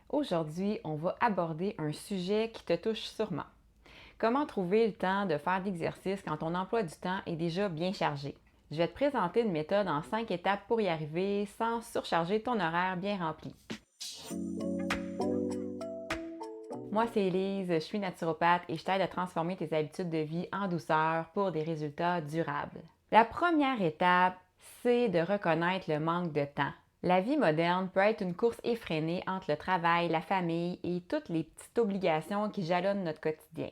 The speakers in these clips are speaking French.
Aujourd'hui, on va aborder un sujet qui te touche sûrement. Comment trouver le temps de faire d'exercice quand ton emploi du temps est déjà bien chargé? Je vais te présenter une méthode en 5 étapes pour y arriver sans surcharger ton horaire bien rempli. Moi, c'est Élise, je suis naturopathe et je t'aide à transformer tes habitudes de vie en douceur pour des résultats durables. La première étape, c'est de reconnaître le manque de temps. La vie moderne peut être une course effrénée entre le travail, la famille et toutes les petites obligations qui jalonnent notre quotidien.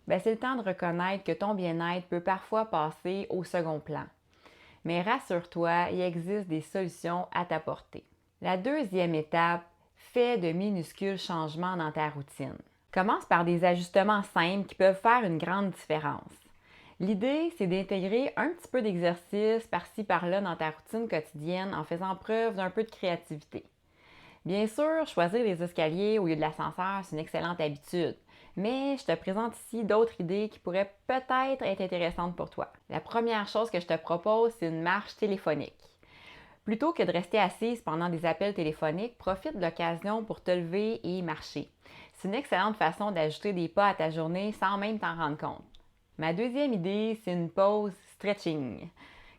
C'est le temps de reconnaître que ton bien-être peut parfois passer au second plan. Mais rassure-toi, il existe des solutions à ta portée. La deuxième étape, fais de minuscules changements dans ta routine. Commence par des ajustements simples qui peuvent faire une grande différence. L'idée, c'est d'intégrer un petit peu d'exercice par-ci par-là dans ta routine quotidienne en faisant preuve d'un peu de créativité. Bien sûr, choisir les escaliers au lieu de l'ascenseur, c'est une excellente habitude, mais je te présente ici d'autres idées qui pourraient peut-être être intéressantes pour toi. La première chose que je te propose, c'est une marche téléphonique. Plutôt que de rester assise pendant des appels téléphoniques, profite de l'occasion pour te lever et marcher. C'est une excellente façon d'ajouter des pas à ta journée sans même t'en rendre compte. Ma deuxième idée, c'est une pause stretching.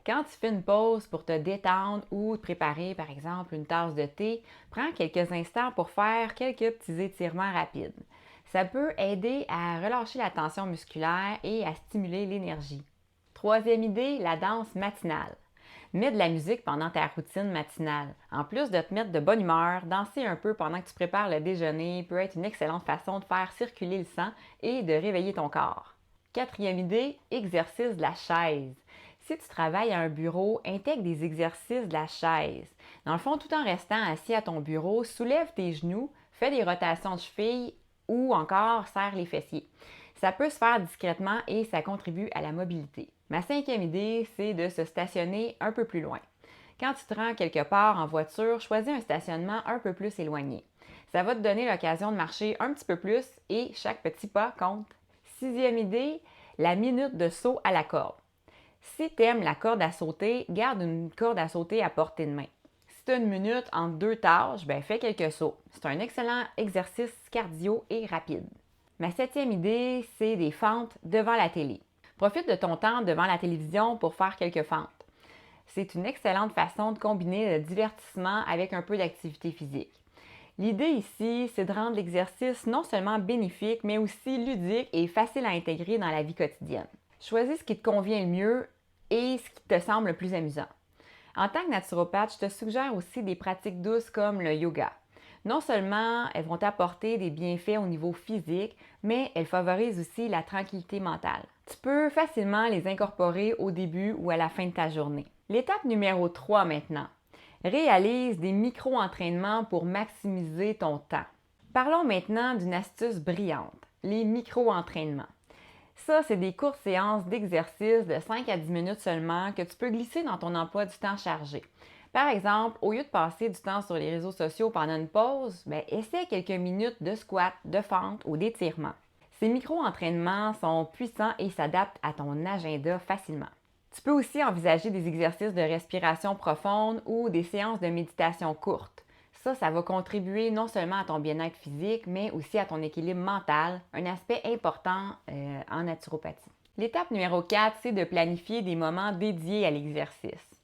Quand tu fais une pause pour te détendre ou te préparer, par exemple, une tasse de thé, prends quelques instants pour faire quelques petits étirements rapides. Ça peut aider à relâcher la tension musculaire et à stimuler l'énergie. Troisième idée, la danse matinale. Mets de la musique pendant ta routine matinale. En plus de te mettre de bonne humeur, danser un peu pendant que tu prépares le déjeuner peut être une excellente façon de faire circuler le sang et de réveiller ton corps. Quatrième idée, exercice de la chaise. Si tu travailles à un bureau, intègre des exercices de la chaise. Dans le fond, tout en restant assis à ton bureau, soulève tes genoux, fais des rotations de cheville ou encore serre les fessiers. Ça peut se faire discrètement et ça contribue à la mobilité. Ma cinquième idée, c'est de se stationner un peu plus loin. Quand tu te rends quelque part en voiture, choisis un stationnement un peu plus éloigné. Ça va te donner l'occasion de marcher un petit peu plus et chaque petit pas compte. Sixième idée, la minute de saut à la corde. Si tu aimes la corde à sauter, garde une corde à sauter à portée de main. Si tu as une minute entre deux tâches, fais quelques sauts. C'est un excellent exercice cardio et rapide. Ma septième idée, c'est des fentes devant la télé. Profite de ton temps devant la télévision pour faire quelques fentes. C'est une excellente façon de combiner le divertissement avec un peu d'activité physique. L'idée ici, c'est de rendre l'exercice non seulement bénéfique, mais aussi ludique et facile à intégrer dans la vie quotidienne. Choisis ce qui te convient le mieux et ce qui te semble le plus amusant. En tant que naturopathe, je te suggère aussi des pratiques douces comme le yoga. Non seulement elles vont t'apporter des bienfaits au niveau physique, mais elles favorisent aussi la tranquillité mentale. Tu peux facilement les incorporer au début ou à la fin de ta journée. L'étape numéro 3 maintenant. Réalise des micro-entraînements pour maximiser ton temps. Parlons maintenant d'une astuce brillante, les micro-entraînements. Ça, c'est des courtes séances d'exercice de 5 à 10 minutes seulement que tu peux glisser dans ton emploi du temps chargé. Par exemple, au lieu de passer du temps sur les réseaux sociaux pendant une pause, essaie quelques minutes de squat, de fente ou d'étirement. Ces micro-entraînements sont puissants et s'adaptent à ton agenda facilement. Tu peux aussi envisager des exercices de respiration profonde ou des séances de méditation courtes. Ça va contribuer non seulement à ton bien-être physique, mais aussi à ton équilibre mental, un aspect important en naturopathie. L'étape numéro 4, c'est de planifier des moments dédiés à l'exercice.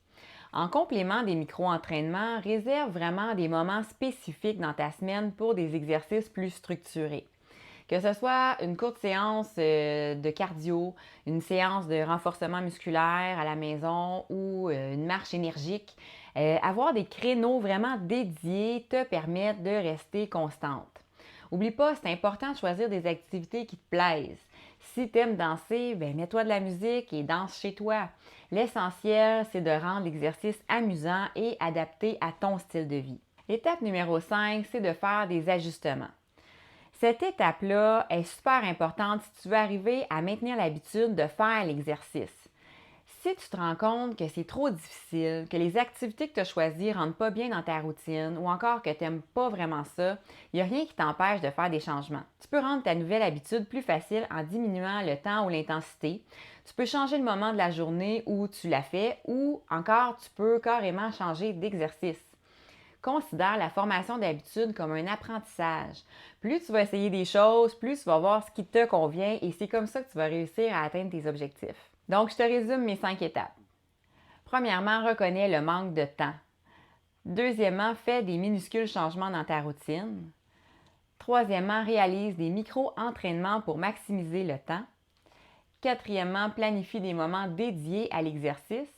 En complément des micro-entraînements, réserve vraiment des moments spécifiques dans ta semaine pour des exercices plus structurés. Que ce soit une courte séance de cardio, une séance de renforcement musculaire à la maison ou une marche énergique, avoir des créneaux vraiment dédiés te permettent de rester constante. N'oublie pas, c'est important de choisir des activités qui te plaisent. Si tu aimes danser, mets-toi de la musique et danse chez toi. L'essentiel, c'est de rendre l'exercice amusant et adapté à ton style de vie. L'étape numéro 5, c'est de faire des ajustements. Cette étape-là est super importante si tu veux arriver à maintenir l'habitude de faire l'exercice. Si tu te rends compte que c'est trop difficile, que les activités que tu as choisies ne rentrent pas bien dans ta routine ou encore que tu n'aimes pas vraiment ça, il n'y a rien qui t'empêche de faire des changements. Tu peux rendre ta nouvelle habitude plus facile en diminuant le temps ou l'intensité. Tu peux changer le moment de la journée où tu la fais ou encore tu peux carrément changer d'exercice. Considère la formation d'habitudes comme un apprentissage. Plus tu vas essayer des choses, plus tu vas voir ce qui te convient et c'est comme ça que tu vas réussir à atteindre tes objectifs. Donc, je te résume mes 5 étapes. Premièrement, reconnais le manque de temps. Deuxièmement, fais des minuscules changements dans ta routine. Troisièmement, réalise des micro-entraînements pour maximiser le temps. Quatrièmement, planifie des moments dédiés à l'exercice.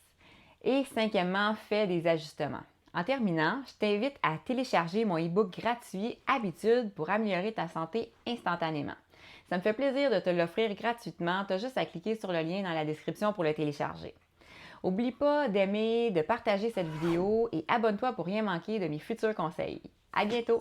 Et cinquièmement, fais des ajustements. En terminant, je t'invite à télécharger mon e-book gratuit Habitudes pour améliorer ta santé instantanément. Ça me fait plaisir de te l'offrir gratuitement. Tu as juste à cliquer sur le lien dans la description pour le télécharger. N'oublie pas d'aimer, de partager cette vidéo et abonne-toi pour rien manquer de mes futurs conseils. À bientôt!